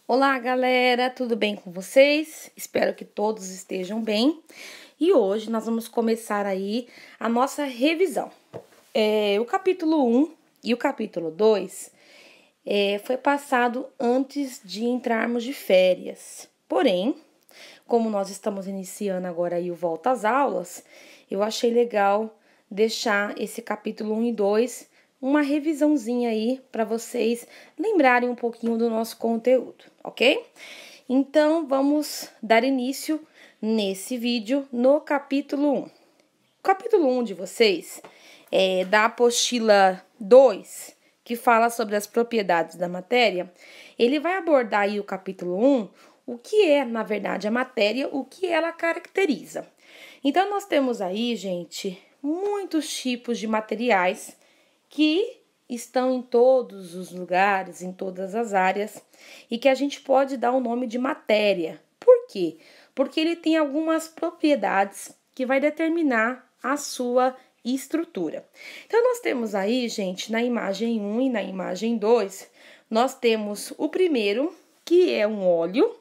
Olá, galera, tudo bem com vocês? Espero que todos estejam bem. E hoje nós vamos começar aí a nossa revisão. O capítulo 1 e o capítulo 2 foi passado antes de entrarmos de férias. Porém, como nós estamos iniciando agora aí o Volta às Aulas, eu achei legal deixar esse capítulo 1 e 2 uma revisãozinha aí para vocês lembrarem um pouquinho do nosso conteúdo, ok? Então, vamos dar início nesse vídeo no capítulo 1. O capítulo 1 de vocês é da apostila 2, que fala sobre as propriedades da matéria. Ele vai abordar aí o capítulo 1, o que é, na verdade, a matéria, o que ela caracteriza. Então, nós temos aí, gente, muitos tipos de materiais que estão em todos os lugares, em todas as áreas, e que a gente pode dar o nome de matéria. Por quê? Porque ele tem algumas propriedades que vai determinar a sua estrutura. Então, nós temos aí, gente, na imagem 1 e na imagem 2, nós temos o primeiro, que é um óleo.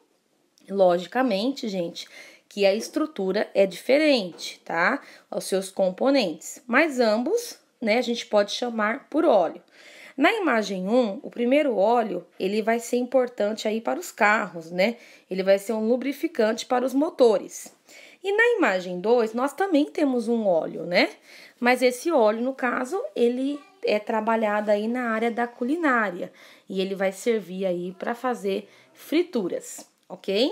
Logicamente, gente, que a estrutura é diferente, tá? Os seus componentes, mas ambos, né, a gente pode chamar por óleo. Na imagem 1, o primeiro óleo, ele vai ser importante aí para os carros, né? Ele vai ser um lubrificante para os motores. E na imagem 2, nós também temos um óleo, né? Mas esse óleo, no caso, ele é trabalhado aí na área da culinária. E ele vai servir aí para fazer frituras, ok?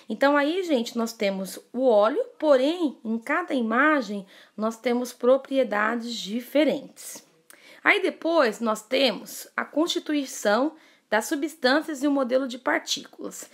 Então, aí, gente, nós temos o óleo, porém, em cada imagem, nós temos propriedades diferentes. Aí, depois, nós temos a constituição das substâncias e o modelo de partículas.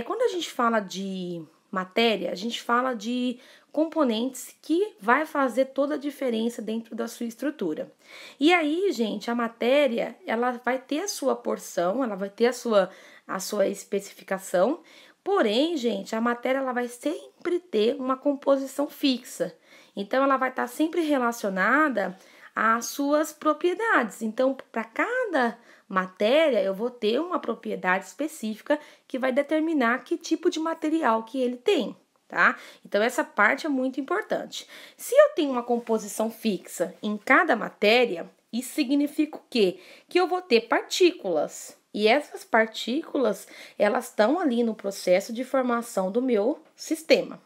Quando a gente fala de matéria, a gente fala de componentes que vai fazer toda a diferença dentro da sua estrutura. E aí, gente, a matéria, ela vai ter a sua porção, ela vai ter a sua especificação, porém, gente, a matéria, ela vai sempre ter uma composição fixa. Então, ela vai estar sempre relacionada às suas propriedades. Então, para cada matéria, eu vou ter uma propriedade específica que vai determinar que tipo de material que ele tem, tá? Então, essa parte é muito importante. Se eu tenho uma composição fixa em cada matéria, isso significa o quê? Que eu vou ter partículas. E essas partículas, elas estão ali no processo de formação do meu sistema.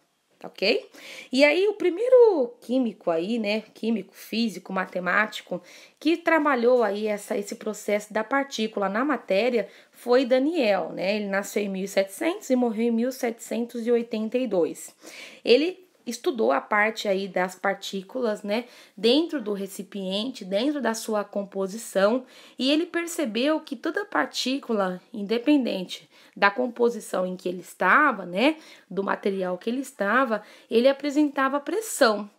Ok? E aí, o primeiro químico aí, né, químico, físico, matemático, que trabalhou aí esse processo da partícula na matéria foi Daniel, né? Ele nasceu em 1700 e morreu em 1782. Ele estudou a parte aí das partículas, né, dentro do recipiente, dentro da sua composição, e ele percebeu que toda partícula, independente da composição em que ele estava, né, do material que ele estava, ele apresentava pressão.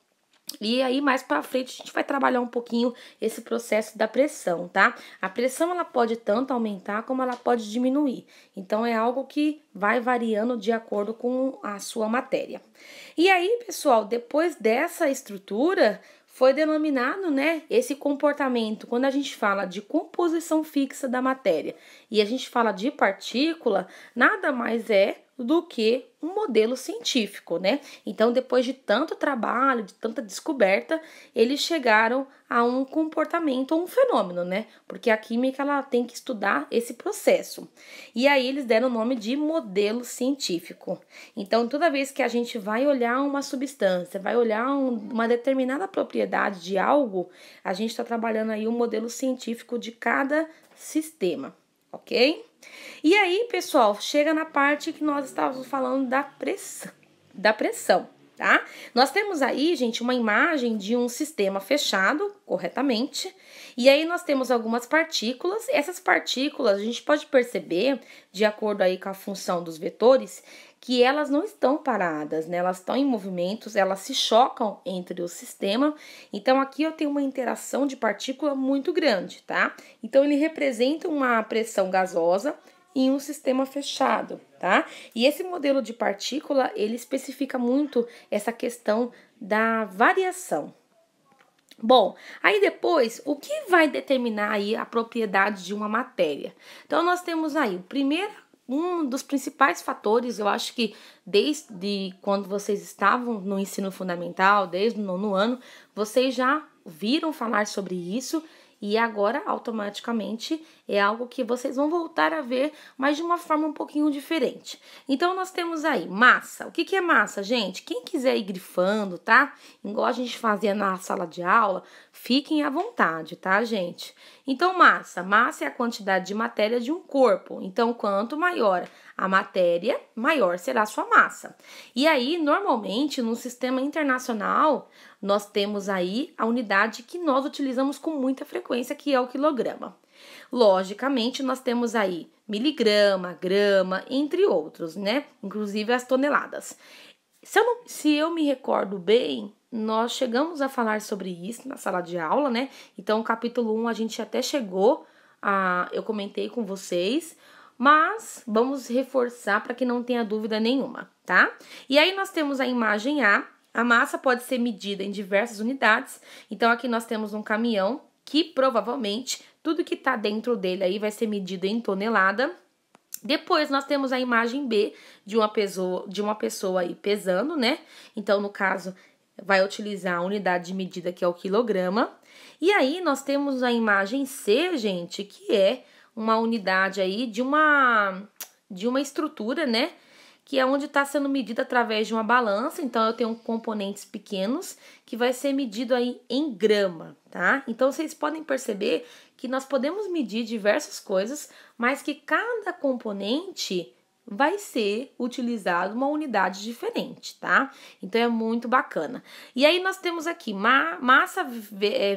E aí, mais para frente, a gente vai trabalhar um pouquinho esse processo da pressão, tá? A pressão, ela pode tanto aumentar como ela pode diminuir. Então, é algo que vai variando de acordo com a sua matéria. E aí, pessoal, depois dessa estrutura, foi denominado, né, esse comportamento. Quando a gente fala de composição fixa da matéria e a gente fala de partícula, nada mais é do que um modelo científico, né? Então, depois de tanto trabalho, de tanta descoberta, eles chegaram a um comportamento ou um fenômeno, né? Porque a química, ela tem que estudar esse processo. E aí, eles deram o nome de modelo científico. Então, toda vez que a gente vai olhar uma substância, vai olhar uma determinada propriedade de algo, a gente está trabalhando aí um modelo científico de cada sistema, ok? E aí, pessoal, chega na parte que nós estávamos falando da pressão, tá? Nós temos aí, gente, uma imagem de um sistema fechado corretamente, e aí nós temos algumas partículas. Essas partículas, a gente pode perceber, de acordo aí com a função dos vetores, que elas não estão paradas, né? Elas estão em movimentos, elas se chocam entre o sistema. Então, aqui eu tenho uma interação de partícula muito grande, tá? Então, ele representa uma pressão gasosa em um sistema fechado, tá? E esse modelo de partícula, ele especifica muito essa questão da variação. Bom, aí depois, o que vai determinar aí a propriedade de uma matéria? Então, nós temos aí, a primeira um dos principais fatores, eu acho que desde quando vocês estavam no ensino fundamental, desde o 9º ano, vocês já viram falar sobre isso e agora automaticamente é algo que vocês vão voltar a ver, mas de uma forma um pouquinho diferente. Então nós temos aí massa. O que é massa, gente? Quem quiser ir grifando, tá? Igual a gente fazia na sala de aula, fiquem à vontade, tá, gente? Então massa é a quantidade de matéria de um corpo. Então quanto maior a matéria, maior será a sua massa. E aí, normalmente, no sistema internacional, nós temos aí a unidade que nós utilizamos com muita frequência, que é o quilograma. Logicamente, nós temos aí miligrama, grama, entre outros, né? Inclusive as toneladas. Se eu me recordo bem, nós chegamos a falar sobre isso na sala de aula, né? Então, capítulo 1 a gente até chegou eu comentei com vocês, mas vamos reforçar para que não tenha dúvida nenhuma, tá? E aí nós temos a imagem A. A massa pode ser medida em diversas unidades. Então, aqui nós temos um caminhão que provavelmente tudo que tá dentro dele aí vai ser medido em tonelada. Depois, nós temos a imagem B de uma pessoa aí pesando, né? Então, no caso, vai utilizar a unidade de medida que é o quilograma. E aí, nós temos a imagem C, gente, que é uma unidade aí de uma estrutura, né? Que é onde está sendo medida através de uma balança. Então, eu tenho componentes pequenos que vai ser medido aí em grama, tá? Então, vocês podem perceber que nós podemos medir diversas coisas, mas que cada componente vai ser utilizado uma unidade diferente, tá? Então, é muito bacana. E aí, nós temos aqui massa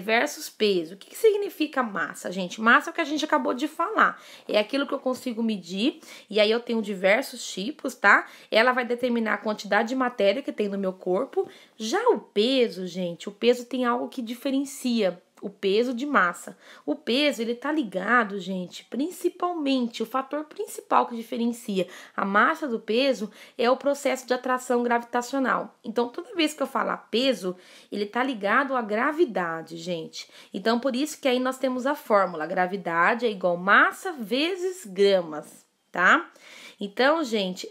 versus peso. O que significa massa, gente? Massa é o que a gente acabou de falar. É aquilo que eu consigo medir, e aí eu tenho diversos tipos, tá? Ela vai determinar a quantidade de matéria que tem no meu corpo. Já o peso, gente, o peso tem algo que diferencia o peso de massa. O peso, ele tá ligado, gente, principalmente, o fator principal que diferencia a massa do peso é o processo de atração gravitacional. Então, toda vez que eu falar peso, ele tá ligado à gravidade, gente. Então, por isso que aí nós temos a fórmula, gravidade é igual massa vezes gramas, tá? Então, gente,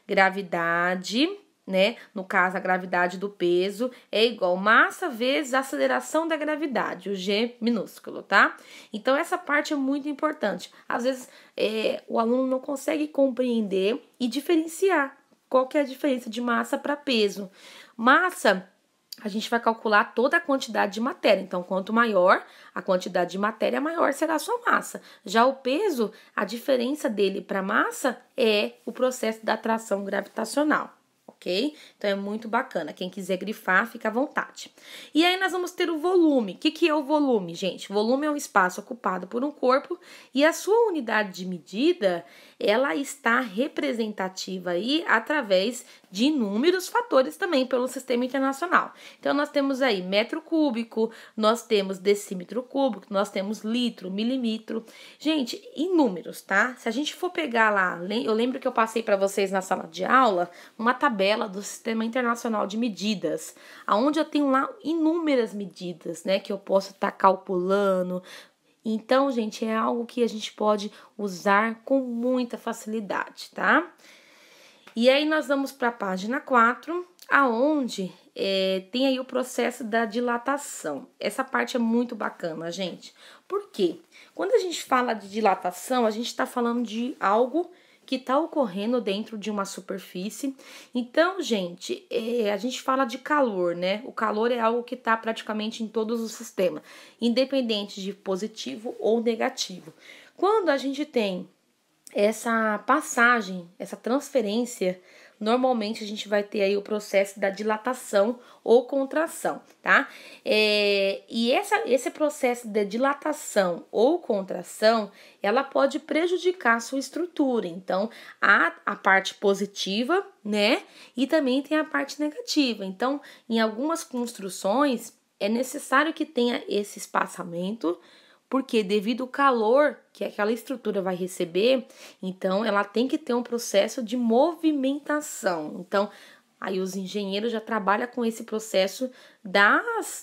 gravidade, né? No caso, a gravidade do peso é igual massa vezes a aceleração da gravidade, o G minúsculo, tá? Então, essa parte é muito importante. Às vezes, o aluno não consegue compreender e diferenciar qual que é a diferença de massa para peso. Massa, a gente vai calcular toda a quantidade de matéria. Então, quanto maior a quantidade de matéria, maior será a sua massa. Já o peso, a diferença dele para massa é o processo da atração gravitacional. Ok? Então, é muito bacana. Quem quiser grifar, fica à vontade. E aí, nós vamos ter o volume. O que é o volume, gente? O volume é um espaço ocupado por um corpo e a sua unidade de medida, ela está representativa aí através de inúmeros fatores também pelo sistema internacional. Então, nós temos aí metro cúbico, nós temos decímetro cúbico, nós temos litro, milímetro. Gente, inúmeros, tá? Se a gente for pegar lá, eu lembro que eu passei para vocês na sala de aula uma tabela do Sistema Internacional de Medidas, aonde eu tenho lá inúmeras medidas, né, que eu posso estar calculando. Então, gente, é algo que a gente pode usar com muita facilidade, tá? E aí nós vamos para a página 4, aonde tem aí o processo da dilatação. Essa parte é muito bacana, gente. Por quê? Quando a gente fala de dilatação, a gente está falando de algo que está ocorrendo dentro de uma superfície. Então, gente, a gente fala de calor, né? O calor é algo que está praticamente em todos os sistemas, independente de positivo ou negativo. Quando a gente tem essa passagem, essa transferência, normalmente a gente vai ter aí o processo da dilatação ou contração, tá? E esse processo de dilatação ou contração, ela pode prejudicar a sua estrutura. Então, há a parte positiva, né? E também tem a parte negativa. Então, em algumas construções, é necessário que tenha esse espaçamento, porque devido ao calor que aquela estrutura vai receber, então ela tem que ter um processo de movimentação. Então, Aí os engenheiros já trabalham com esse processo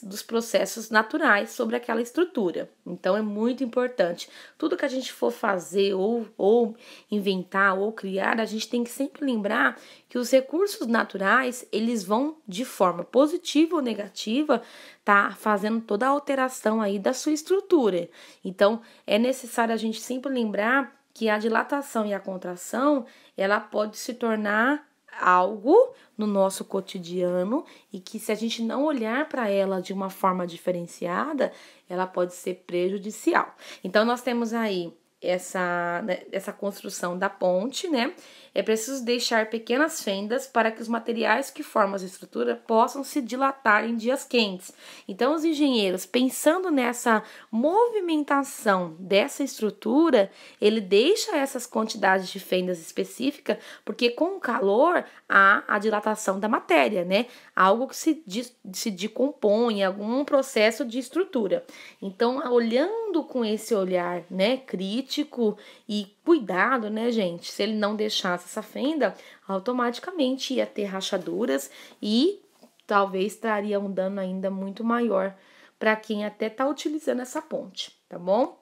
dos processos naturais sobre aquela estrutura. Então é muito importante. Tudo que a gente for fazer ou inventar ou criar, a gente tem que sempre lembrar que os recursos naturais, eles vão de forma positiva ou negativa, tá fazendo toda a alteração aí da sua estrutura. Então é necessário a gente sempre lembrar que a dilatação e a contração, ela pode se tornar algo no nosso cotidiano e que se a gente não olhar para ela de uma forma diferenciada, ela pode ser prejudicial. Então, nós temos aí essa construção da ponte, né? É preciso deixar pequenas fendas para que os materiais que formam as estruturas possam se dilatar em dias quentes. Então, os engenheiros, pensando nessa movimentação dessa estrutura, ele deixa essas quantidades de fendas específicas, porque com o calor há a dilatação da matéria, né? Algo que se decompõe, algum processo de estrutura. Então, olhando com esse olhar, né, crítico e cuidado, né, gente? Se ele não deixasse essa fenda, automaticamente ia ter rachaduras e talvez traria um dano ainda muito maior para quem até tá utilizando essa ponte, tá bom?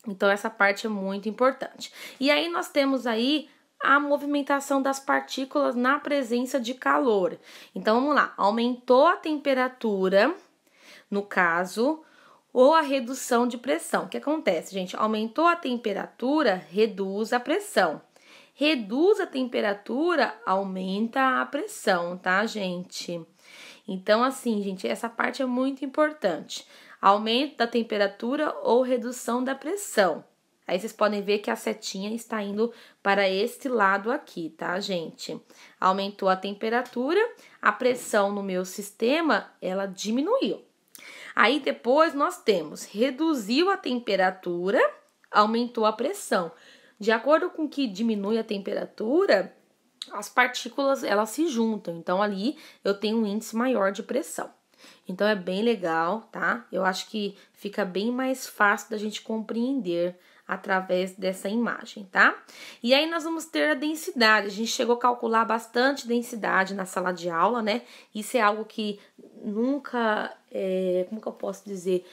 Então, essa parte é muito importante. E aí, nós temos aí a movimentação das partículas na presença de calor. Então, vamos lá. Aumentou a temperatura, no caso, ou a redução de pressão. O que acontece, gente? Aumentou a temperatura, reduz a pressão. Reduz a temperatura, aumenta a pressão, tá, gente? Então, assim, gente, essa parte é muito importante. Aumento da temperatura ou redução da pressão. Aí vocês podem ver que a setinha está indo para este lado aqui, tá, gente? Aumentou a temperatura, a pressão no meu sistema, ela diminuiu. Aí depois nós temos, reduziu a temperatura, aumentou a pressão. De acordo com que diminui a temperatura, as partículas, elas se juntam. Então, ali eu tenho um índice maior de pressão. Então, é bem legal, tá? Eu acho que fica bem mais fácil da gente compreender através dessa imagem, tá? E aí, nós vamos ter a densidade. A gente chegou a calcular bastante densidade na sala de aula, né? Isso é algo que nunca, como que eu posso dizer?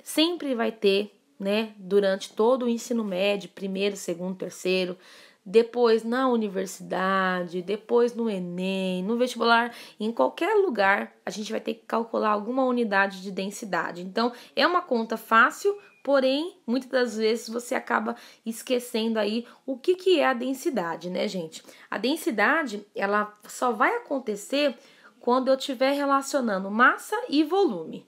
Sempre vai ter, né? Durante todo o ensino médio, primeiro, segundo, terceiro, depois na universidade, depois no Enem, no vestibular, em qualquer lugar, a gente vai ter que calcular alguma unidade de densidade. Então, é uma conta fácil, porém, muitas das vezes você acaba esquecendo aí o que é a densidade, né, gente? A densidade, ela só vai acontecer quando eu estiver relacionando massa e volume.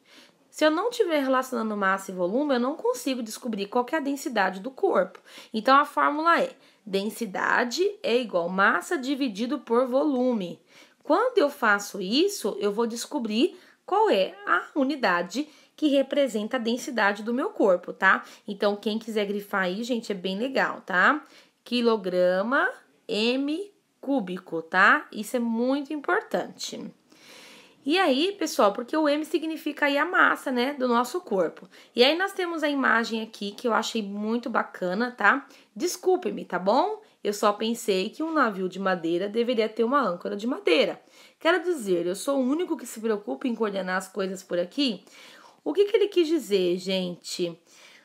Se eu não estiver relacionando massa e volume, eu não consigo descobrir qual que é a densidade do corpo. Então, a fórmula é: densidade é igual massa dividido por volume. Quando eu faço isso, eu vou descobrir qual é a unidade que representa a densidade do meu corpo, tá? Então, quem quiser grifar aí, gente, é bem legal, tá? Quilograma m cúbico, tá? Isso é muito importante. E aí, pessoal, porque o M significa aí a massa, né, do nosso corpo. E aí nós temos a imagem aqui que eu achei muito bacana, tá? Desculpe-me, tá bom? Eu só pensei que um navio de madeira deveria ter uma âncora de madeira. Quero dizer, eu sou o único que se preocupa em coordenar as coisas por aqui? O que ele quis dizer, gente?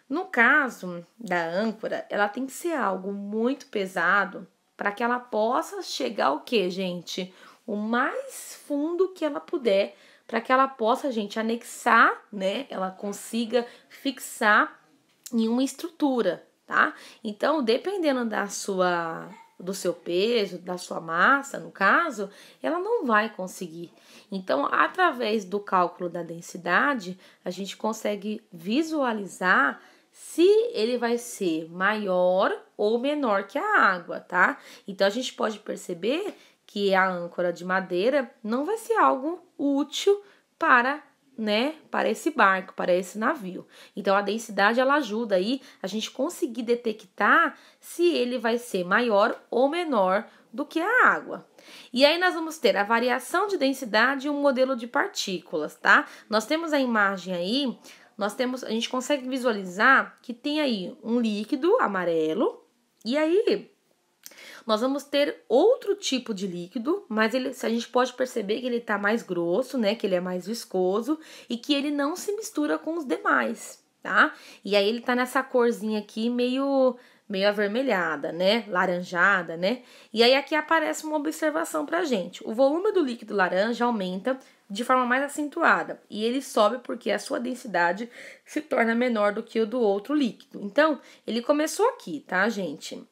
No caso da âncora, ela tem que ser algo muito pesado para que ela possa chegar ao quê, gente? O mais fundo que ela puder, para que ela possa, gente, anexar, né? Ela consiga fixar em uma estrutura, tá? Então, dependendo do seu peso, da sua massa, no caso, ela não vai conseguir. Então, através do cálculo da densidade, a gente consegue visualizar se ele vai ser maior ou menor que a água, tá? Então, a gente pode perceber que a âncora de madeira não vai ser algo útil para esse barco, para esse navio. Então, a densidade, ela ajuda aí a gente conseguir detectar se ele vai ser maior ou menor do que a água. E aí, nós vamos ter a variação de densidade e um modelo de partículas, tá? Nós temos a imagem aí, a gente consegue visualizar que tem aí um líquido amarelo, e aí nós vamos ter outro tipo de líquido, mas a gente pode perceber que ele tá mais grosso, né? Que ele é mais viscoso e que ele não se mistura com os demais, tá? E aí ele tá nessa corzinha aqui meio avermelhada, né? Laranjada, né? E aí aqui aparece uma observação pra gente. O volume do líquido laranja aumenta de forma mais acentuada e ele sobe porque a sua densidade se torna menor do que o do outro líquido. Então, ele começou aqui, tá, gente?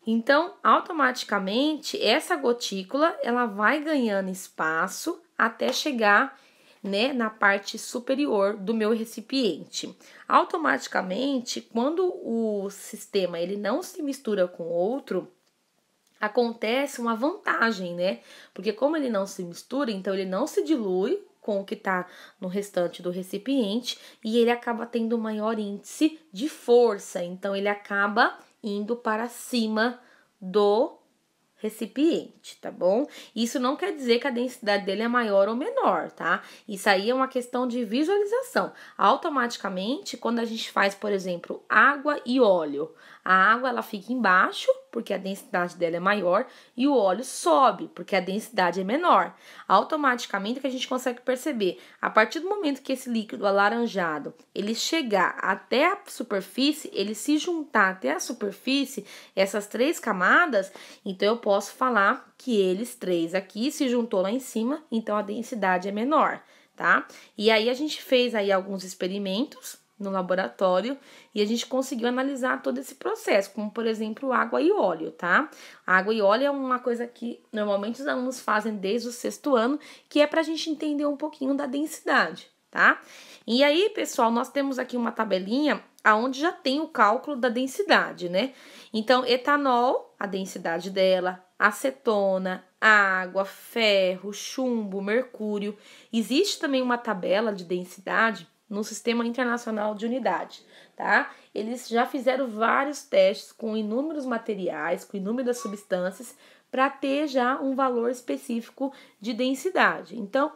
Então, automaticamente, essa gotícula, ela vai ganhando espaço até chegar, né, na parte superior do meu recipiente. Automaticamente, quando o sistema ele não se mistura com outro, acontece uma vantagem, né? Porque como ele não se mistura, então ele não se dilui com o que tá no restante do recipiente e ele acaba tendo maior índice de força, então ele acaba indo para cima do recipiente, tá bom? Isso não quer dizer que a densidade dele é maior ou menor, tá? Isso aí é uma questão de visualização. Automaticamente, quando a gente faz, por exemplo, água e óleo, a água ela fica embaixo, porque a densidade dela é maior, e o óleo sobe, porque a densidade é menor. Automaticamente que a gente consegue perceber, a partir do momento que esse líquido alaranjado, ele chegar até a superfície, ele se juntar até a superfície, essas três camadas, então eu posso falar que eles três aqui se juntou lá em cima, então a densidade é menor, tá? E aí a gente fez aí alguns experimentos no laboratório e a gente conseguiu analisar todo esse processo, como por exemplo água e óleo, tá? Água e óleo é uma coisa que normalmente os alunos fazem desde o 6º ano, que é pra gente entender um pouquinho da densidade, tá? E aí, pessoal, nós temos aqui uma tabelinha aonde já tem o cálculo da densidade, né? Então, etanol, a densidade dela, acetona, água, ferro, chumbo, mercúrio. Existe também uma tabela de densidade no Sistema Internacional de Unidade, tá? Eles já fizeram vários testes com inúmeros materiais, com inúmeras substâncias, para ter já um valor específico de densidade. Então,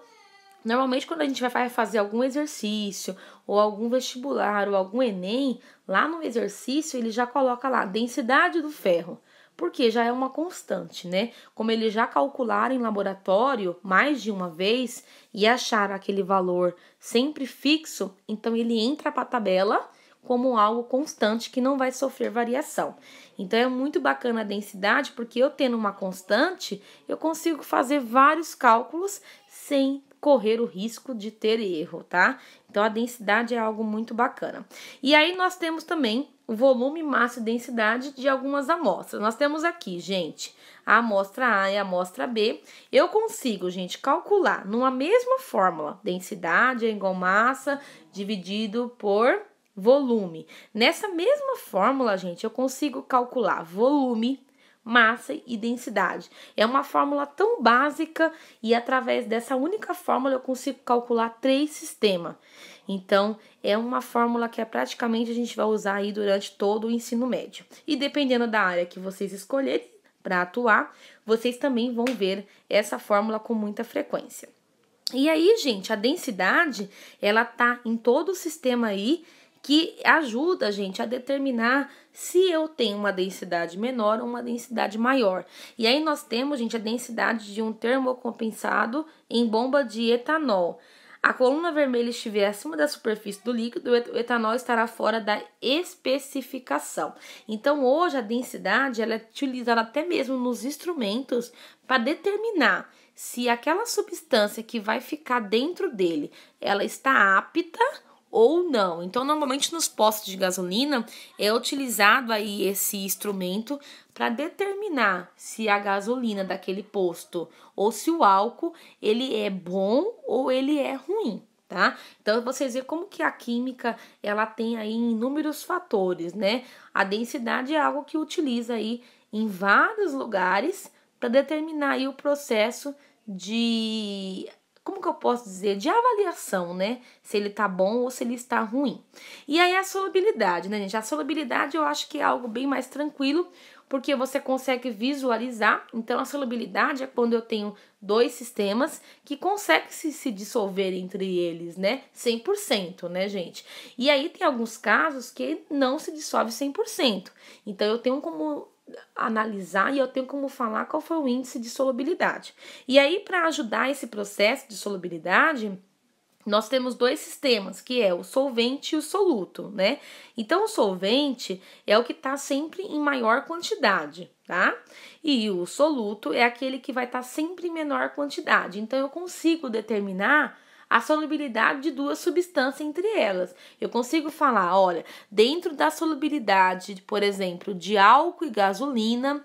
normalmente quando a gente vai fazer algum exercício, ou algum vestibular, ou algum Enem, lá no exercício ele já coloca lá, densidade do ferro. Porque já é uma constante, né? Como eles já calcularam em laboratório mais de uma vez e acharam aquele valor sempre fixo, então ele entra para a tabela como algo constante que não vai sofrer variação. Então é muito bacana a densidade, porque eu tendo uma constante, eu consigo fazer vários cálculos sem correr o risco de ter erro, tá? Então a densidade é algo muito bacana. E aí nós temos também o volume, massa e densidade de algumas amostras. Nós temos aqui, gente, a amostra A e a amostra B. Eu consigo, gente, calcular numa mesma fórmula, densidade é igual massa dividido por volume. Nessa mesma fórmula, gente, eu consigo calcular volume, massa e densidade. É uma fórmula tão básica e através dessa única fórmula eu consigo calcular 3 sistemas. Então, é uma fórmula que praticamente a gente vai usar aí durante todo o ensino médio. E dependendo da área que vocês escolherem para atuar, vocês também vão ver essa fórmula com muita frequência. E aí, gente, a densidade, ela tá em todo o sistema aí, que ajuda a gente a determinar se eu tenho uma densidade menor ou uma densidade maior. E aí nós temos, gente, a densidade de um termocompensado em bomba de etanol. A coluna vermelha estiver acima da superfície do líquido, o etanol estará fora da especificação. Então, hoje, a densidade ela é utilizada até mesmo nos instrumentos para determinar se aquela substância que vai ficar dentro dele, ela está apta ou não. Então, normalmente nos postos de gasolina é utilizado aí esse instrumento para determinar se a gasolina daquele posto ou se o álcool ele é bom ou ele é ruim, tá? Então, vocês veem como que a química ela tem aí inúmeros fatores, né? A densidade é algo que utiliza aí em vários lugares para determinar aí o processo de, como que eu posso dizer, de avaliação, né? Se ele tá bom ou se ele está ruim. E aí a solubilidade, né, gente? A solubilidade eu acho que é algo bem mais tranquilo, porque você consegue visualizar. Então, a solubilidade é quando eu tenho 2 sistemas que conseguem se dissolver entre eles, né? 100%, né, gente? E aí tem alguns casos que não se dissolve 100%. Então, eu tenho como analisar e eu tenho como falar qual foi o índice de solubilidade. E aí, para ajudar esse processo de solubilidade, nós temos dois sistemas, que é o solvente e o soluto, né? Então, o solvente é o que está sempre em maior quantidade, tá? E o soluto é aquele que vai estar sempre em menor quantidade. Então, eu consigo determinar a solubilidade de duas substâncias entre elas. Eu consigo falar, olha, dentro da solubilidade, por exemplo, de álcool e gasolina,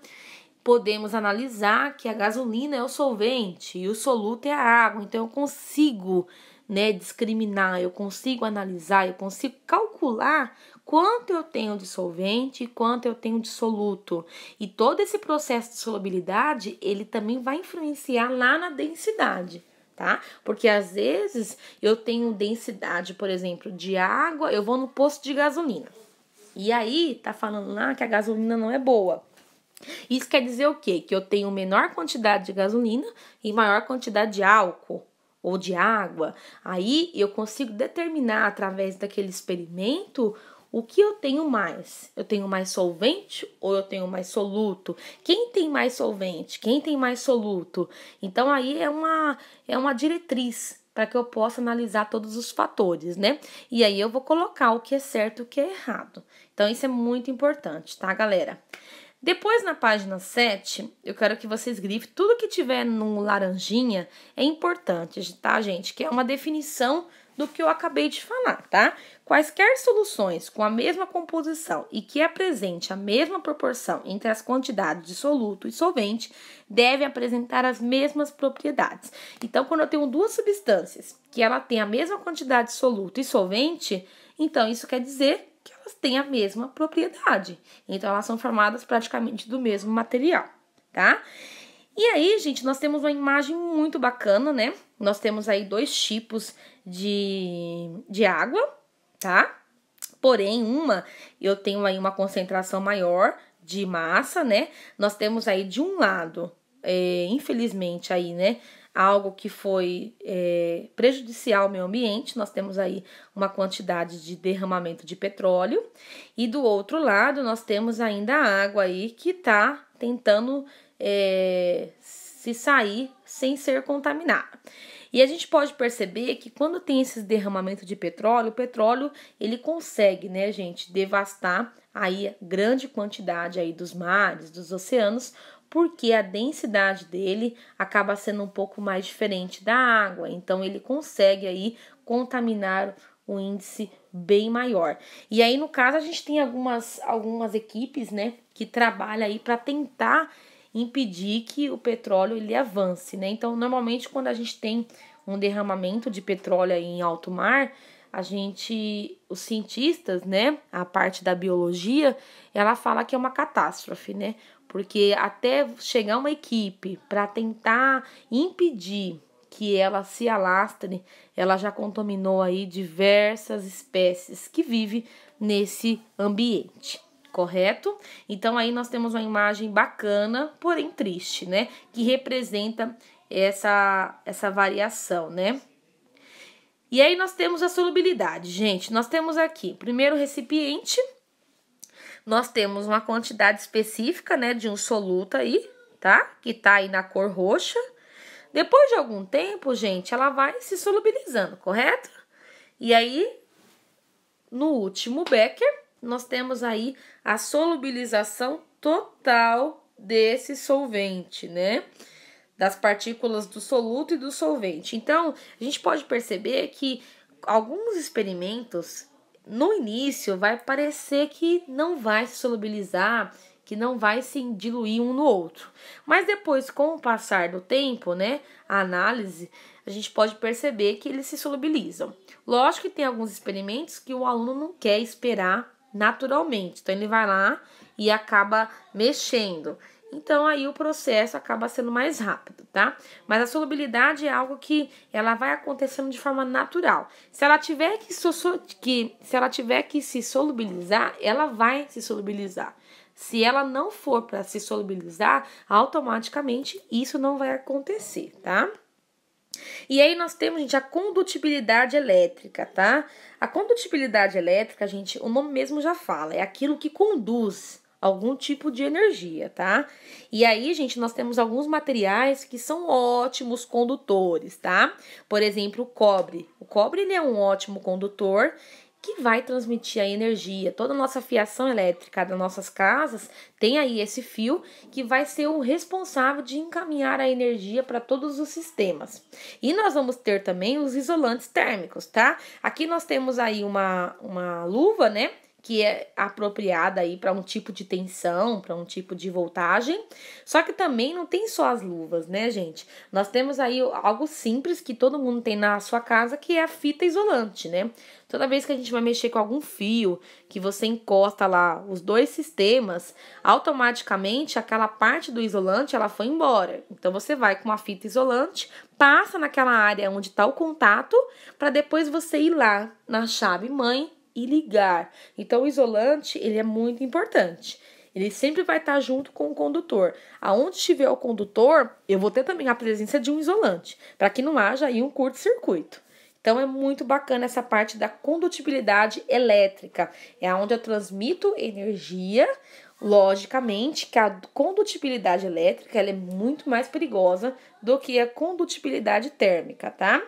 podemos analisar que a gasolina é o solvente e o soluto é a água. Então, eu consigo, né, discriminar, eu consigo analisar, eu consigo calcular quanto eu tenho de solvente e quanto eu tenho de soluto. E todo esse processo de solubilidade, ele também vai influenciar lá na densidade, tá? Porque às vezes eu tenho densidade, por exemplo, de água, eu vou no posto de gasolina. E aí tá falando lá que a gasolina não é boa. Isso quer dizer o quê? Que eu tenho menor quantidade de gasolina e maior quantidade de álcool ou de água. Aí eu consigo determinar através daquele experimento o que eu tenho mais. Eu tenho mais solvente ou eu tenho mais soluto? Quem tem mais solvente? Quem tem mais soluto? Então aí é uma diretriz para que eu possa analisar todos os fatores, né? E aí eu vou colocar o que é certo e o que é errado. Então isso é muito importante, tá, galera? Depois, na página 7, eu quero que vocês grifem tudo que tiver no laranjinha é importante, tá, gente? Que é uma definição do que eu acabei de falar, tá? Quaisquer soluções com a mesma composição e que apresente a mesma proporção entre as quantidades de soluto e solvente devem apresentar as mesmas propriedades. Então, quando eu tenho duas substâncias que ela tem a mesma quantidade de soluto e solvente, então isso quer dizer que elas têm a mesma propriedade. Então, elas são formadas praticamente do mesmo material, tá? E aí, gente, nós temos uma imagem muito bacana, né? Nós temos aí dois tipos de água, tá? Porém, eu tenho aí uma concentração maior de massa, né? Nós temos aí de um lado, infelizmente aí, né? Algo que foi prejudicial ao meio ambiente, nós temos aí uma quantidade de derramamento de petróleo, e do outro lado nós temos ainda a água aí que tá tentando se sair sem ser contaminada. E a gente pode perceber que quando tem esses derramamentos de petróleo, o petróleo ele consegue, né, gente, devastar aí grande quantidade aí dos mares, dos oceanos, porque a densidade dele acaba sendo um pouco mais diferente da água. Então ele consegue aí contaminar um índice bem maior. E aí, no caso, a gente tem algumas equipes, né, que trabalham aí para tentar impedir que o petróleo ele avance, né? Então, normalmente, quando a gente tem um derramamento de petróleo aí em alto mar, os cientistas, né, a parte da biologia, ela fala que é uma catástrofe, né? Porque até chegar uma equipe para tentar impedir que ela se alastre, ela já contaminou aí diversas espécies que vivem nesse ambiente, correto? Então aí nós temos uma imagem bacana, porém triste, né? Que representa essa variação, né? E aí nós temos a solubilidade, gente. Nós temos aqui, primeiro recipiente, nós temos uma quantidade específica, né, de um soluto aí, tá? Que tá aí na cor roxa. Depois de algum tempo, gente, ela vai se solubilizando, correto? E aí, no último becker, nós temos aí a solubilização total desse solvente, né? Das partículas do soluto e do solvente. Então, a gente pode perceber que alguns experimentos, no início, vai parecer que não vai se solubilizar, que não vai se diluir um no outro. Mas depois, com o passar do tempo, né, a análise, a gente pode perceber que eles se solubilizam. Lógico que tem alguns experimentos que o aluno não quer esperar naturalmente. Então, ele vai lá e acaba mexendo. Então, aí o processo acaba sendo mais rápido, tá? Mas a solubilidade é algo que ela vai acontecendo de forma natural. Se ela tiver que se solubilizar, ela vai se solubilizar. Se ela não for para se solubilizar, automaticamente isso não vai acontecer, tá? E aí nós temos, gente, a condutibilidade elétrica, tá? A condutibilidade elétrica, gente, o nome mesmo já fala, é aquilo que conduz algum tipo de energia, tá? E aí, gente, nós temos alguns materiais que são ótimos condutores, tá? Por exemplo, o cobre. O cobre, ele é um ótimo condutor que vai transmitir a energia. Toda a nossa fiação elétrica das nossas casas tem aí esse fio que vai ser o responsável de encaminhar a energia para todos os sistemas. E nós vamos ter também os isolantes térmicos, tá? Aqui nós temos aí uma luva, né? Que é apropriada aí para um tipo de tensão, para um tipo de voltagem. Só que também não tem só as luvas, né, gente? Nós temos aí algo simples que todo mundo tem na sua casa, que é a fita isolante, né? Toda vez que a gente vai mexer com algum fio, que você encosta lá os dois sistemas, automaticamente aquela parte do isolante, ela foi embora. Então, você vai com uma fita isolante, passa naquela área onde está o contato, para depois você ir lá na chave mãe e ligar. Então, o isolante, ele é muito importante. Ele sempre vai estar junto com o condutor. Aonde estiver o condutor, eu vou ter também a presença de um isolante, para que não haja aí um curto-circuito. Então, é muito bacana essa parte da condutibilidade elétrica. É onde eu transmito energia. Logicamente que a condutibilidade elétrica ela é muito mais perigosa do que a condutibilidade térmica, tá?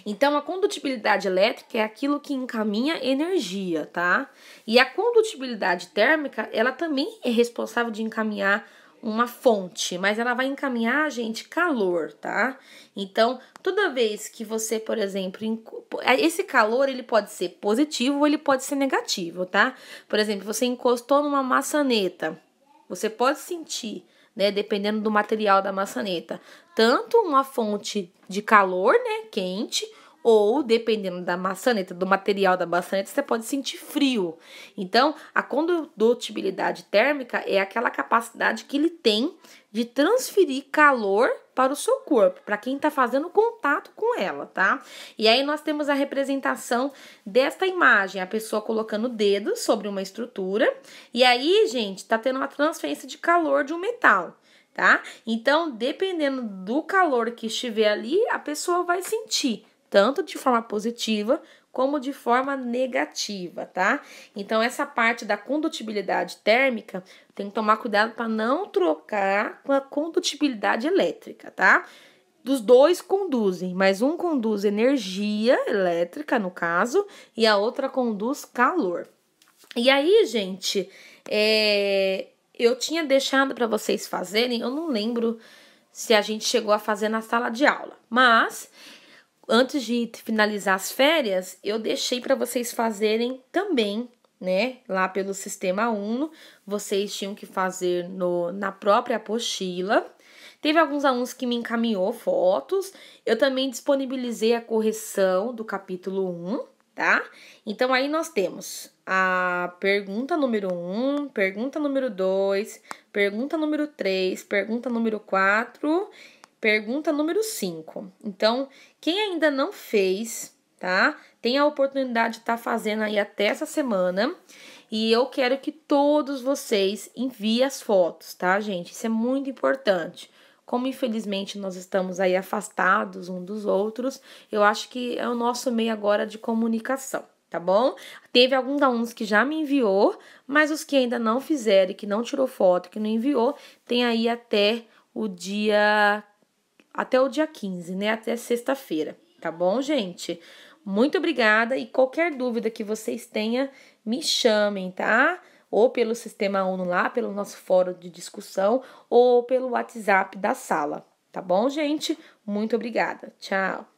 Então, a condutibilidade elétrica é aquilo que encaminha energia, tá? E a condutibilidade térmica, ela também é responsável de encaminhar uma fonte, mas ela vai encaminhar, gente, calor, tá? Então, toda vez que você, por exemplo, esse calor, ele pode ser positivo ou ele pode ser negativo, tá? Por exemplo, você encostou numa maçaneta, você pode sentir, né, dependendo do material da maçaneta, tanto uma fonte de calor, né, quente, ou dependendo da maçaneta, do material da maçaneta, você pode sentir frio. Então, a condutibilidade térmica é aquela capacidade que ele tem de transferir calor para o seu corpo, para quem está fazendo contato com ela, tá? E aí nós temos a representação desta imagem, a pessoa colocando o dedo sobre uma estrutura, e aí, gente, tá tendo uma transferência de calor de um metal, tá? Então, dependendo do calor que estiver ali, a pessoa vai sentir, tanto de forma positiva como de forma negativa, tá? Então, essa parte da condutibilidade térmica, tem que tomar cuidado para não trocar com a condutibilidade elétrica, tá? Dos dois conduzem, mas um conduz energia elétrica, no caso, e a outra conduz calor. E aí, gente, eu tinha deixado para vocês fazerem, eu não lembro se a gente chegou a fazer na sala de aula, mas antes de finalizar as férias, eu deixei para vocês fazerem também, né? Lá pelo Sistema Uno, vocês tinham que fazer na própria apostila. Teve alguns alunos que me encaminhou fotos. Eu também disponibilizei a correção do capítulo 1, tá? Então, aí nós temos a pergunta número 1, pergunta número 2, pergunta número 3, pergunta número 4... pergunta número 5. Então, quem ainda não fez, tá? Tem a oportunidade de estar fazendo aí até essa semana. E eu quero que todos vocês enviem as fotos, tá, gente? Isso é muito importante. Como, infelizmente, nós estamos aí afastados um dos outros, eu acho que é o nosso meio agora de comunicação, tá bom? Teve alguns alunos que já me enviou, mas os que ainda não fizeram, que não tirou foto, que não enviou, tem aí até o dia 15, né? Até sexta-feira, tá bom, gente? Muito obrigada e qualquer dúvida que vocês tenham, me chamem, tá? Ou pelo Sistema Uno lá, pelo nosso fórum de discussão, ou pelo WhatsApp da sala, tá bom, gente? Muito obrigada. Tchau!